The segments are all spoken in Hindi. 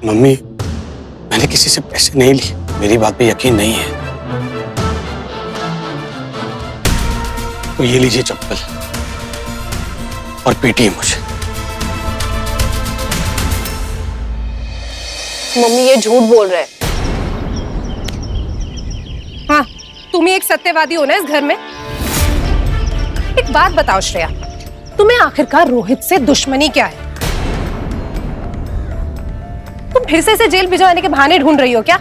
मम्मी, मैंने किसी से पैसे नहीं लिए, मेरी बात पे यकीन नहीं है तो ये लीजिए चप्पल और पीटिए मुझे। मम्मी ये झूठ बोल रहे हैं। हाँ, तुम ही एक सत्यवादी हो ना इस घर में। एक बात बताओ श्रेया, तुम्हें आखिरकार रोहित से दुश्मनी क्या है? तुम फिर से इसे जेल भिजवाने के बहाने ढूंढ रही हो क्या?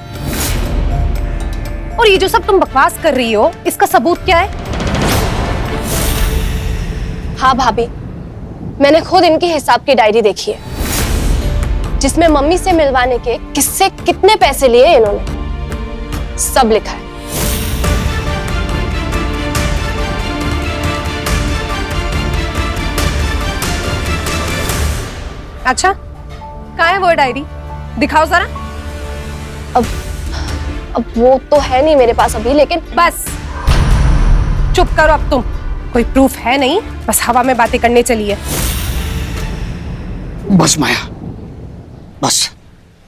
और ये जो सब तुम बकवास कर रही हो, इसका सबूत क्या है? हाँ भाभी, मैंने खुद इनकी हिसाब की डायरी देखी है जिसमें मम्मी से मिलवाने के किससे कितने पैसे लिए इन्होंने, सब लिखा है। अच्छा, कहाँ है वो डायरी? दिखाओ जरा। अब वो तो है नहीं मेरे पास अभी, लेकिन बस चुप करो अब तुम। कोई प्रूफ है नहीं, बस हवा में बातें करने चली है। बस माया, बस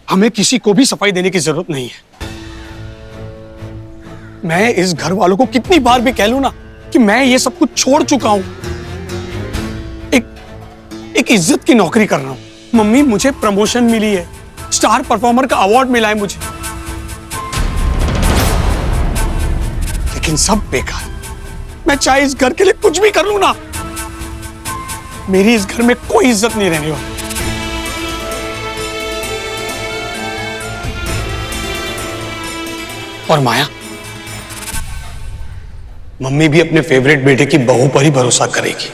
हमें किसी को भी सफाई देने की जरूरत नहीं है। मैं इस घर वालों को कितनी बार भी कह लूं ना कि मैं ये सब कुछ छोड़ चुका हूं, एक इज्जत की नौकरी कर रहा हूं। मम्मी, मुझे प्रमोशन मिली है, स्टार परफॉर्मर का अवार्ड मिला है मुझे, लेकिन सब बेकार। मैं चाहे इस घर के लिए कुछ भी कर लूं ना, मेरी इस घर में कोई इज्जत नहीं रहने वाली। और माया, मम्मी भी अपने फेवरेट बेटे की बहू पर ही भरोसा करेगी,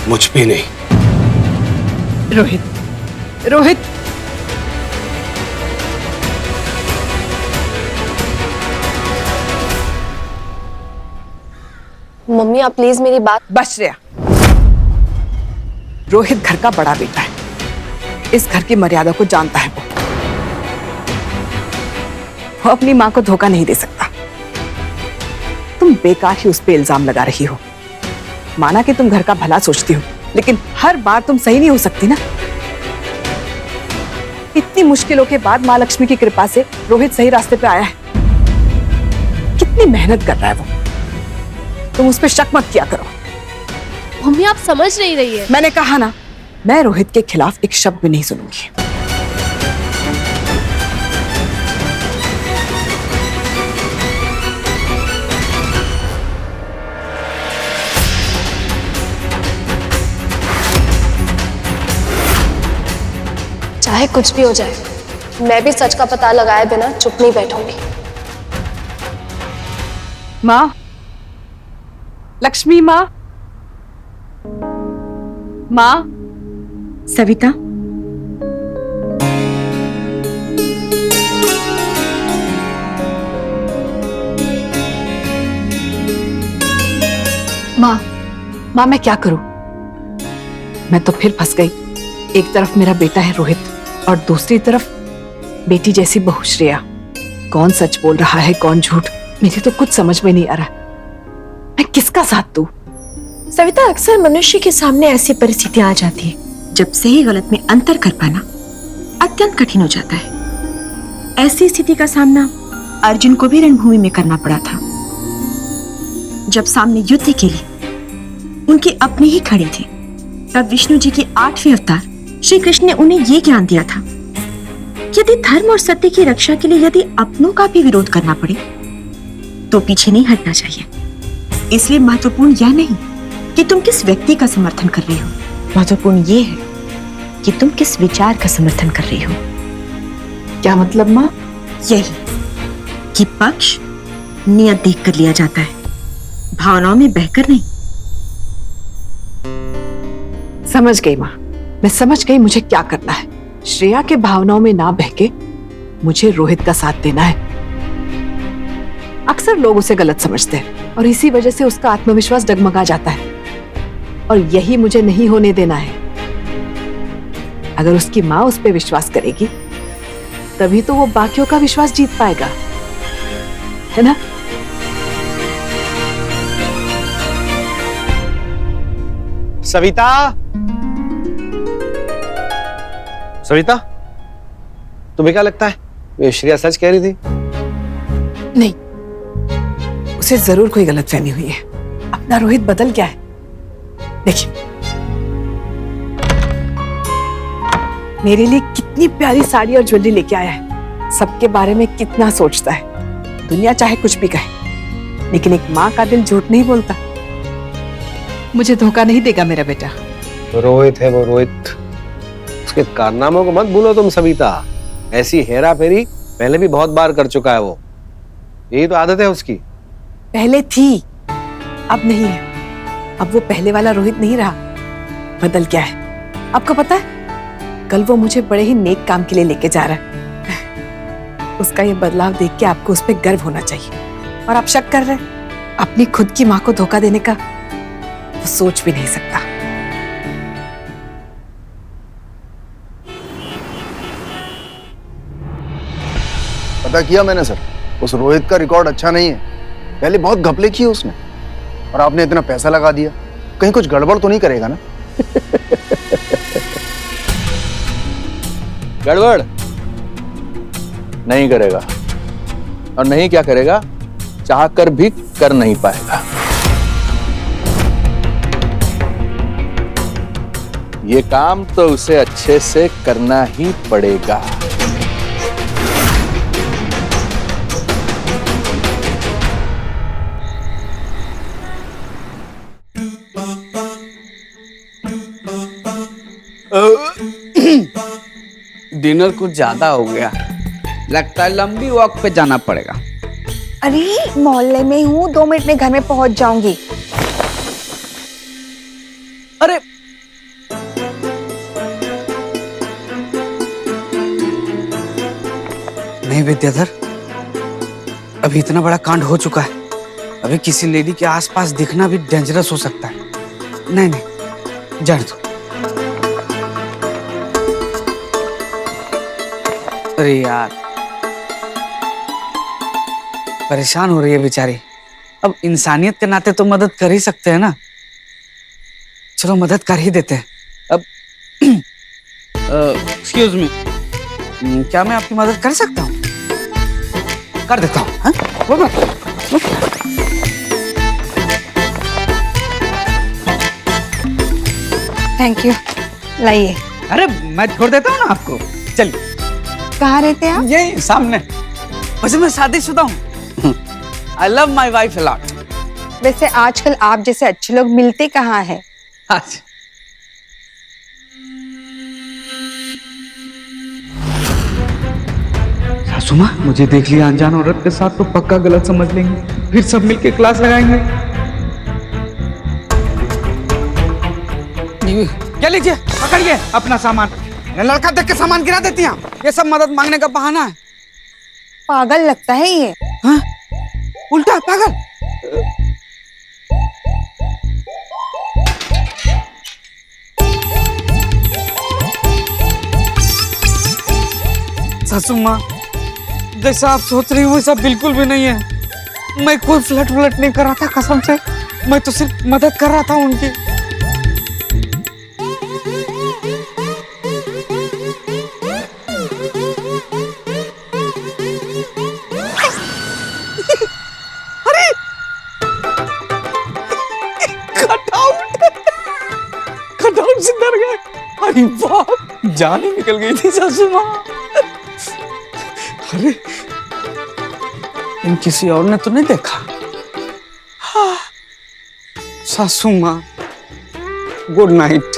मुझ भी नहीं। रोहित, रोहित, मम्मी आप प्लीज मेरी बात। बस श्रेया, रोहित घर का बड़ा बेटा है, इस घर की मर्यादा को जानता है। वो अपनी मां को धोखा नहीं दे सकता। तुम बेकार ही उस पे इल्जाम लगा रही हो। माना कि तुम घर का भला सोचती हो, लेकिन हर बार तुम सही नहीं हो सकती ना। इतनी मुश्किलों के बाद मां लक्ष्मी की कृपा से रोहित सही रास्ते पे आया है। कितनी मेहनत कर रहा है वो, तुम उस पर शक मत किया करो। मम्मी आप समझ नहीं रही है। मैंने कहा ना, मैं रोहित के खिलाफ एक शब्द भी नहीं सुनूंगी। चाहे कुछ भी हो जाए, मैं भी सच का पता लगाए बिना चुप नहीं बैठूंगी। माँ, लक्ष्मी माँ, माँ, सविता, माँ मैं क्या करूं? मैं तो फिर फंस गई। एक तरफ मेरा बेटा है रोहित और दूसरी तरफ बेटी जैसी बहू श्रेया। कौन सच बोल रहा है, कौन झूठ, मुझे तो कुछ समझ में नहीं आ रहा। मैं किसका साथ दूं? सविता, अक्सर मनुष्य के सामने ऐसी परिस्थितियां आ जाती है जब सही गलत में अंतर कर पाना अत्यंत कठिन हो जाता है। ऐसी स्थिति का सामना अर्जुन को भी रणभूमि में करना पड़ा था। जब सामने युद्ध के लिए उनके अपने ही खड़े थे, तब विष्णु जी के 8वें अवतार श्री कृष्ण ने उन्हें यह ज्ञान दिया था, यदि धर्म और सत्य की रक्षा के लिए यदि अपनों का भी विरोध करना पड़े तो पीछे नहीं हटना चाहिए। इसलिए महत्वपूर्ण यह नहीं कि तुम किस व्यक्ति का समर्थन कर रही हो, महत्वपूर्ण यह है कि तुम किस विचार का समर्थन कर रही हो। क्या मतलब माँ? यही कि पक्ष नियत देख कर लिया जाता है, भावनाओं में बहकर नहीं। समझ गई माँ, मैं समझ गई मुझे क्या करना है। श्रेया के भावनाओं में ना बहके मुझे रोहित का साथ देना है। अक्सर लोग उसे गलत समझते हैं और इसी वजह से उसका आत्मविश्वास डगमगा जाता है, और यही मुझे नहीं होने देना है। अगर उसकी माँ उस पर विश्वास करेगी तभी तो वो बाकियों का विश्वास जीत पाएगा, है ना? सविता, सविता, तुम्हें क्या लगता है ये श्रेया सच कह रही थी? नहीं, उसे जरूर कोई गलतफहमी हुई है। अपना रोहित बदल गया है। देखिए, मेरे लिए कितनी प्यारी साड़ी और ज्वेलरी लेके आया है। सबके बारे में कितना सोचता है। दुनिया चाहे कुछ भी कहे, लेकिन एक माँ का दिल झूठ नहीं बोलता। मुझे धोखा नहीं देगा मेरा बेटा। रोहित है वो, रोहित। उसके कारनामों को मत भूलो तुम सविता। ऐसी हेरा फेरी पहले भी बहुत बार कर चुका है वो। यही तो आदत है उसकी। पहले थी, अब नहीं है। अब वो पहले वाला रोहित नहीं रहा, बदल गया है। आपको पता है, कल वो मुझे बड़े ही नेक काम के लिए लेके जा रहा है। उसका ये बदलाव देख के आपको उस पर गर्व होना चाहिए। और आप शक कर रहे हैं अपनी खुद की माँ को धोखा देने का? वो सोच भी नहीं सकता। पता किया मैंने सर, उस रोहित का रिकॉर्ड अच्छा नहीं है। पहले बहुत घपले किए उसने, और आपने इतना पैसा लगा दिया। कहीं कुछ गड़बड़ तो नहीं करेगा ना? गड़बड़ नहीं करेगा, और नहीं क्या करेगा, चाह कर भी कर नहीं पाएगा। ये काम तो उसे अच्छे से करना ही पड़ेगा। डिनर कुछ ज्यादा हो गया, लगता है लंबी वॉक पे जाना पड़ेगा। अरे मोहल्ले में हूँ, 2 मिनट में घर में पहुंच जाऊंगी। अरे नहीं विद्याधर, अभी इतना बड़ा कांड हो चुका है। अभी किसी लेडी के आसपास दिखना भी डेंजरस हो सकता है। नहीं नहीं, जाने दो। अरे यार, परेशान हो रही है बेचारी। अब इंसानियत के नाते तो मदद कर ही सकते हैं ना। चलो मदद कर ही देते हैं। अब एक्सक्यूज मी, क्या मैं आपकी मदद कर सकता हूँ? कर देता हूँ। हाँ? थैंक यू, लाइए। अरे मैं छोड़ देता हूँ ना आपको। चलिए। कहाँ रहते हैं आप? ये सामने। वैसे मैं शादीशुदा हूँ। I love my wife a lot. वैसे आजकल आप जैसे अच्छे लोग मिलते कहाँ हैं? अच्छा, सासू माँ, मुझे देख लिया अनजान औरत के साथ तो पक्का गलत समझ लेंगे, फिर सब मिलके क्लास लगाएंगे। क्या लीजिए, पकड़िए अपना सामान। लड़का देख के सामान गिरा देती हैं। ये सब मदद मांगने का बहाना है। पागल लगता है ये। हाँ? उल्टा पागल। सासू माँ, जैसा आप सोच रही हो वैसा बिल्कुल भी नहीं है। मैं कोई फ्लर्ट व्लट नहीं कर रहा था, कसम से। मैं तो सिर्फ मदद कर रहा था उनकी। अरे कटआउट से डर गए। अरे बाप, जान ही निकल गई थी सासू माँ। अरे इन किसी और ने तो नहीं देखा? हाँ। सासू माँ, गुड नाइट।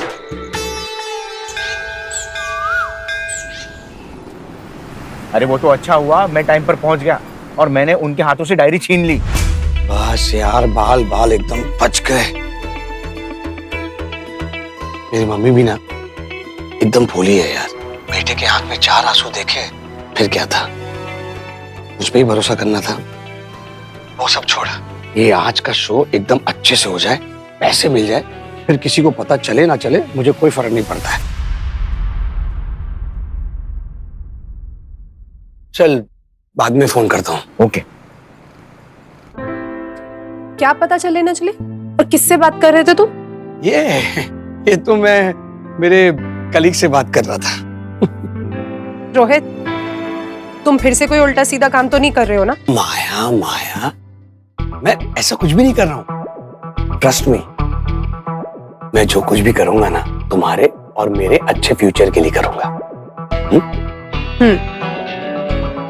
अरे वो तो अच्छा हुआ मैं टाइम पर पहुंच गया और मैंने उनके हाथों से डायरी छीन ली। बस यार, बाल बाल एकदम बच गए। मेरी मम्मी भी ना एकदम भोली है यार। बेटे के आंख में 4 आंसू देखे, फिर क्या था, मुझ पे ही भरोसा करना था। वो सब छोड़ा, ये आज का शो एकदम अच्छे से हो जाए, पैसे मिल जाए, फिर किसी को पता चले ना चले मुझे कोई फर्क नहीं पड़ता है। चल बाद में फोन करता हूँ। ओके। क्या पता चले ना चले? और किससे बात कर रहे थे तुम? ये तो मैं मेरे कलीग से बात कर रहा था। रोहित, तुम फिर से कोई उल्टा सीधा काम तो नहीं कर रहे हो ना? माया माया, मैं ऐसा कुछ भी नहीं कर रहा हूँ। ट्रस्ट मी, मैं जो कुछ भी करूंगा ना तुम्हारे और मेरे अच्छे फ्यूचर के लिए करूंगा।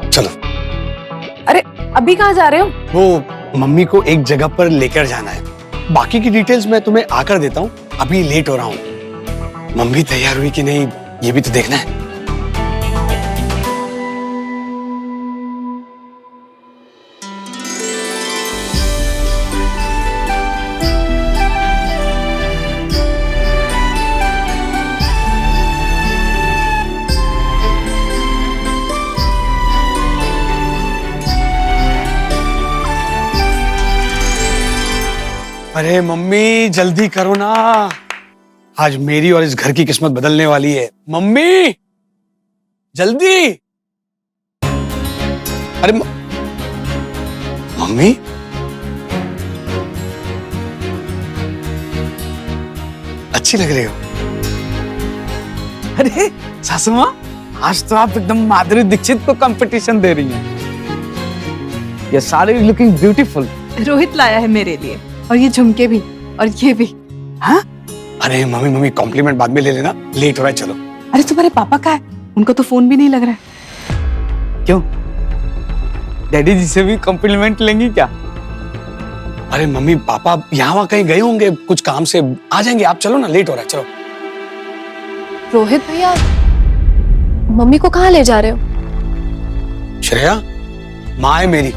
चलो। अरे अभी कहाँ जा रहे हो? वो मम्मी को एक जगह पर लेकर जाना है, बाकी की डिटेल्स मैं तुम्हें आकर देता हूँ। अभी लेट हो रहा हूँ। मम्मी तैयार हुई कि नहीं ये भी तो देखना है। अरे मम्मी जल्दी करो ना, आज मेरी और इस घर की किस्मत बदलने वाली है। मम्मी जल्दी। अरे मम्मी, अच्छी लग रही हो। अरे सासू माँ, आज तो आप एकदम माधुरी दीक्षित को कंपटीशन दे रही हैं। ये साड़ी लुकिंग ब्यूटीफुल। रोहित लाया है मेरे लिए, और ये झुमके भी, और ये भी। हाँ? अरे मम्मी मम्मी कॉम्प्लीमेंट बाद में ले लेना, लेट हो रहा है। चलो। अरे तुम्हारे पापा का है, उनको तो फोन भी नहीं लग रहा है। क्यों? डैडी जी से भी कॉम्प्लीमेंट लेंगी क्या? अरे मम्मी पापा यहाँ वहाँ कहीं गए होंगे कुछ काम से, आ जाएंगे। आप चलो ना, लेट हो रहा है। चलो। रोहित भैया, मम्मी को कहाँ ले जा रहे हो? श्रेया, माँ है मेरी,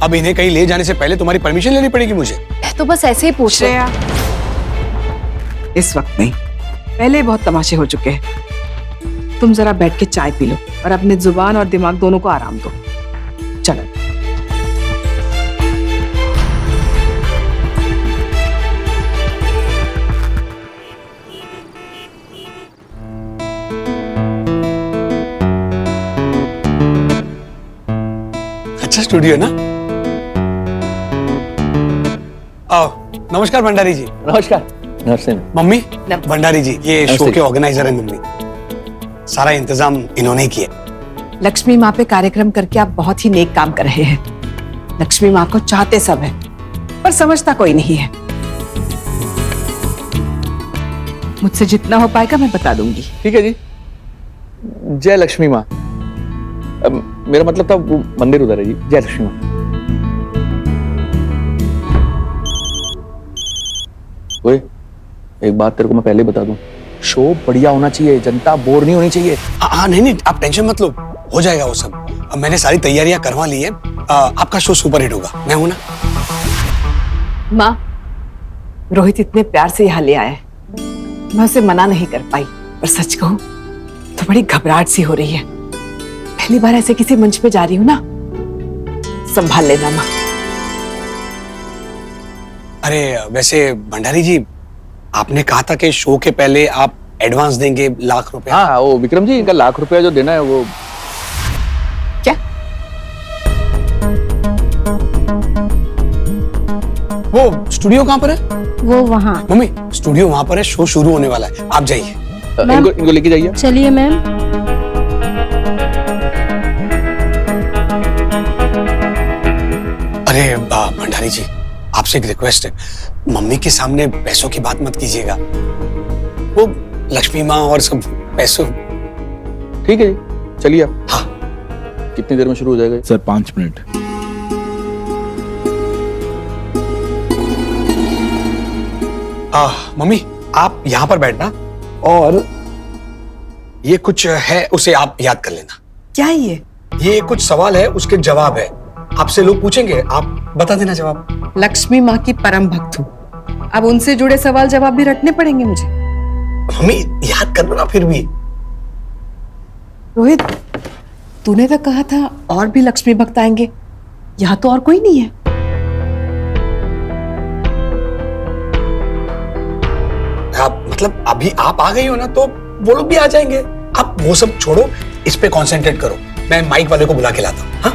अब इन्हें कहीं ले जाने से पहले तुम्हारी परमिशन लेनी पड़ेगी मुझे। मैं तो बस ऐसे ही पूछ रही हूँ। इस वक्त नहीं, पहले बहुत तमाशे हो चुके हैं। तुम जरा बैठ के चाय पी लो और अपने जुबान और दिमाग दोनों को आराम दो। चलो। अच्छा स्टूडियो है ना? आओ। नमस्कार भंडारी जी। नमस्कार। नमस्ते। मम्मी, भंडारी जी ये शो के ऑर्गेनाइजर हैं मम्मी। सारा इंतजाम इन्होंने किया। लक्ष्मी माँ पे कार्यक्रम करके आप बहुत ही नेक काम कर रहे हैं। लक्ष्मी माँ को चाहते सब है, पर समझता कोई नहीं है। मुझसे जितना हो पाएगा मैं बता दूंगी। ठीक है जी। जय लक्ष्मी माँ। मेरा मतलब था वो मंदिर उधर है जी। जय लक्ष्मी माँ। ओए, एक बात तेरे को मैं पहले बता दूं, शो बढ़िया होना चाहिए, जनता बोर नहीं होनी चाहिए। हाँ नहीं नहीं, आप टेंशन मत लो, हो जाएगा वो सब। अब मैंने सारी तैयारियां करवा ली है। आपका शो सुपर हिट होगा, मैं हूं ना। माँ, रोहित इतने प्यार से यहाँ ले आया है, मैं उसे मना नहीं कर पाई, पर सच कहूं तो बड़ी घबराहट सी हो रही है। पहली बार ऐसे किसी मंच पे जा रही हूँ ना, संभाल लेना माँ। अरे वैसे भंडारी जी, आपने कहा था कि शो के पहले आप एडवांस देंगे ₹1,00,000। हाँ, वो विक्रम जी, इनका ₹1,00,000 जो देना है वो। क्या? वो स्टूडियो कहाँ पर है? वो वहाँ। मम्मी स्टूडियो वहाँ पर है, शो शुरू होने वाला है, आप जाइए। इनको लेके जाइए। चलिए मैम। अरे भंडारी जी, आपसे एक रिक्वेस्ट है, मम्मी के सामने पैसों की बात मत कीजिएगा। वो लक्ष्मी माँ और सब पैसों। ठीक है जी, चलिए आप। हाँ। कितनी देर में शुरू हो जाएगा? Sir 5 minute. मम्मी आप यहाँ पर बैठना, और ये कुछ है उसे आप याद कर लेना। क्या ये कुछ सवाल है, उसके जवाब है, आपसे लोग पूछेंगे, आप बता देना जवाब। लक्ष्मी माँ की परम भक्त हूँ, अब उनसे जुड़े सवाल जवाब भी रटने पड़ेंगे मुझे। मम्मी याद कर लो ना फिर भी। रोहित, तूने तो कहा था और भी लक्ष्मी भक्त आएंगे, यहाँ तो और कोई नहीं है। आप मतलब अभी आप आ गई हो ना, तो वो लोग भी आ जाएंगे। आप वो सब छोड़ो, इस पे कंसंट्रेट करो। मैं माइक वाले को बुला के लाता हूँ। हाँ?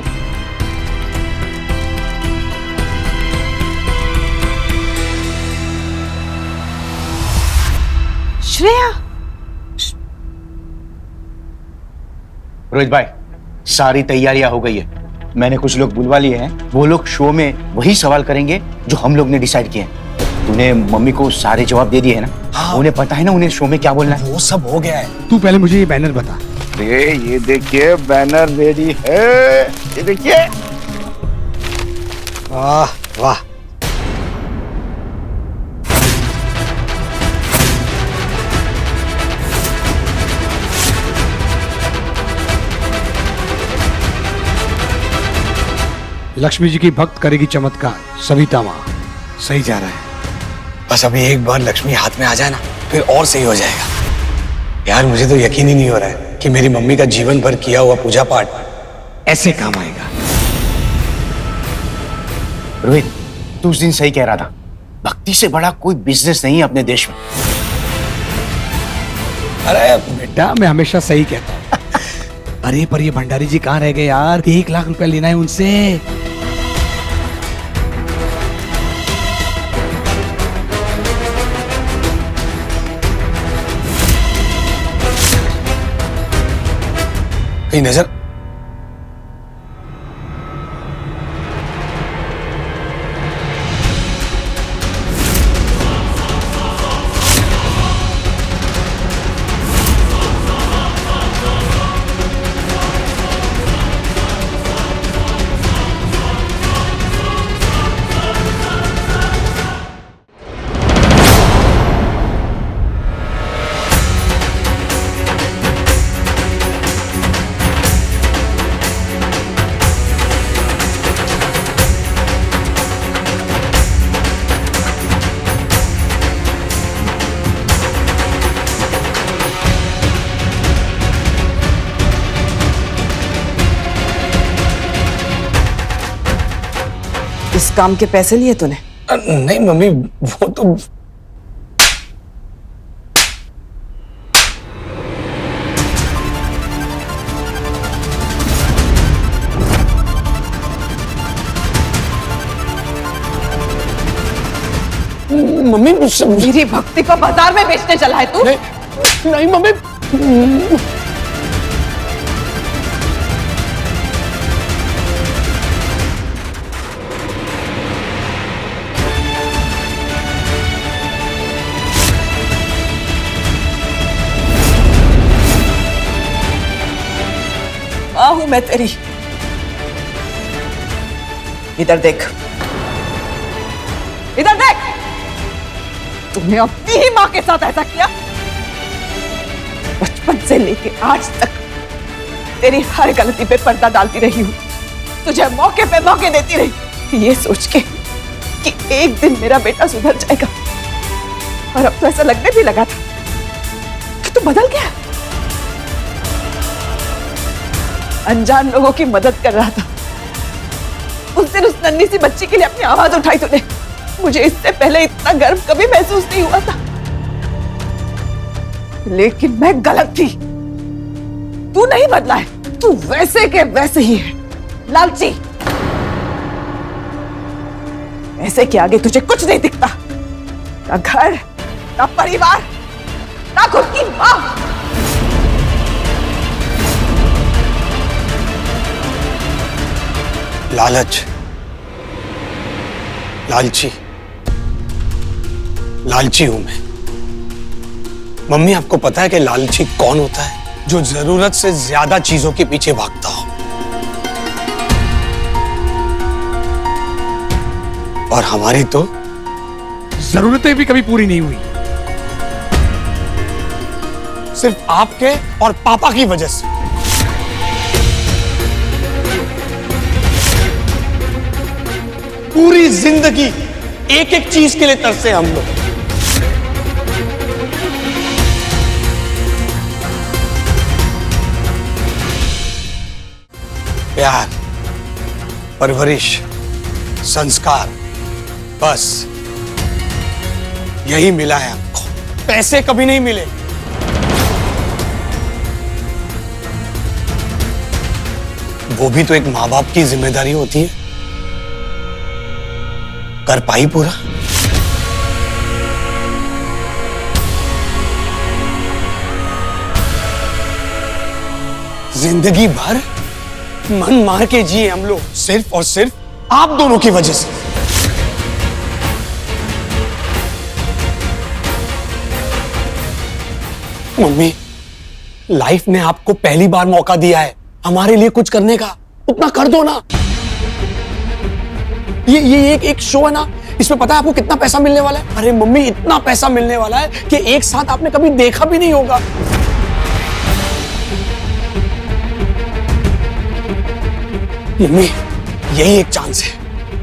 श्रेया, रोहित भाई, सारी तैयारियां हो गई है। मैंने कुछ लोग बुलवा लिए हैं। वो लोग शो में वही सवाल करेंगे जो हम लोग ने डिसाइड किए हैं। तूने मम्मी को सारे जवाब दे दिए है ना? हाँ। उन्हें पता है ना उन्हें शो में क्या बोलना है? वो सब हो गया है। तू पहले मुझे ये बैनर बता। अरे ये देखिए, बैनर रेडी है। ये देखिए। वाह वाह। लक्ष्मी जी की भक्त करेगी चमत्कार, सविता माँ। सही जा रहा है। बस अभी एक बार लक्ष्मी हाथ में आ जाए ना, फिर और सही हो जाएगा। यार मुझे तो यकीन ही नहीं हो रहा है कि मेरी मम्मी का जीवन भर किया हुआ पूजा पाठ ऐसे काम आएगा। रोहित, तू उस दिन सही कह रहा था। भक्ति से बड़ा कोई बिजनेस नहीं है अपने देश में। अरे बेटा, मैं हमेशा सही कहता हूँ। अरे पर ये भंडारी जी कहाँ रह गए यार? 1 लाख रुपया लेना है उनसे। कहीं नजर। इस काम के पैसे लिए तूने? नहीं मम्मी, वो तो मम्मी मेरी भक्ति को बाजार में बेचने चला है तू? नहीं मम्मी। हूं मैं तेरी। इधर देख, इधर देख। तुमने अपनी ही मां के साथ ऐसा किया। बचपन से लेके आज तक तेरी हर गलती पे पर्दा डालती रही हूं, तुझे मौके पे मौके देती रही, ये सोच के कि एक दिन मेरा बेटा सुधर जाएगा। और अब तो ऐसा लगने भी लगा था कि तू बदल गया। अनजान लोगों की मदद कर रहा था। उस दिन उस नन्ही सी बच्ची के लिए अपनी आवाज उठाई तूने। मुझे इससे पहले इतना गर्व कभी महसूस नहीं हुआ था। लेकिन मैं गलत थी। तू नहीं बदला है, तू वैसे के वैसे ही है, लालची। ऐसे के आगे तुझे कुछ नहीं दिखता, ना घर, ना परिवार, ना खुद की मां। लालच, लालची, लालची हूं मैं। मम्मी, आपको पता है कि लालची कौन होता है? जो जरूरत से ज्यादा चीजों के पीछे भागता हो। और हमारी तो जरूरतें भी कभी पूरी नहीं हुई। सिर्फ आपके और पापा की वजह से। पूरी जिंदगी एक एक चीज के लिए तरसे हम लोग। प्यार, परवरिश, संस्कार, बस यही मिला है हमको। पैसे कभी नहीं मिले। वो भी तो एक माँ बाप की जिम्मेदारी होती है। कर पाई पूरा? जिंदगी भर मन मार के जिए हम लोग, सिर्फ और सिर्फ आप दोनों की वजह से। मम्मी, लाइफ ने आपको पहली बार मौका दिया है हमारे लिए कुछ करने का, उतना कर दो ना। ये एक शो है ना, इसमें पता है आपको कितना पैसा मिलने वाला है? अरे मम्मी, इतना पैसा मिलने वाला है कि एक साथ आपने कभी देखा भी नहीं होगा। मम्मी, यही एक चांस है,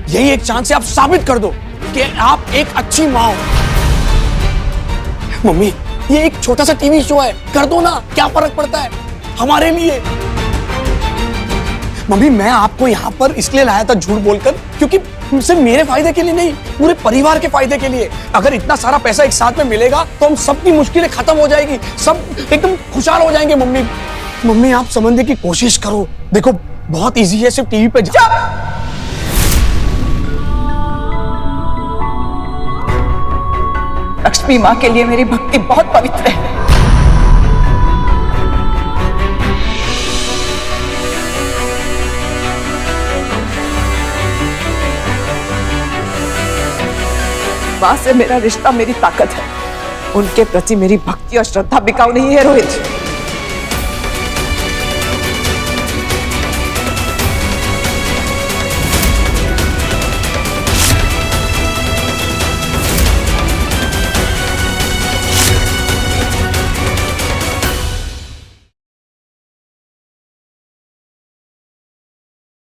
यही एक चांस है, आप साबित कर दो कि आप एक अच्छी माँ हो। मम्मी, ये एक छोटा सा टीवी शो है, कर दो ना, क्या फर्क पड़ता है हमारे लिए। मम्मी, मैं आपको यहाँ पर इसलिए लाया था झूठ बोलकर, क्योंकि सिर्फ मेरे फायदे के लिए नहीं, पूरे परिवार के फायदे के लिए। अगर इतना सारा पैसा एक साथ में मिलेगा तो हम सबकी मुश्किलें खत्म हो जाएगी, सब एकदम खुशहाल हो जाएंगे। मम्मी, मम्मी आप समझने की कोशिश करो, देखो बहुत इजी है, सिर्फ टीवी पे लक्ष्मी माँ के लिए मेरी भक्ति बहुत पवित्र है। माँ से मेरा रिश्ता मेरी ताकत है, उनके प्रति मेरी भक्ति और श्रद्धा बिकाऊ नहीं है रोहित।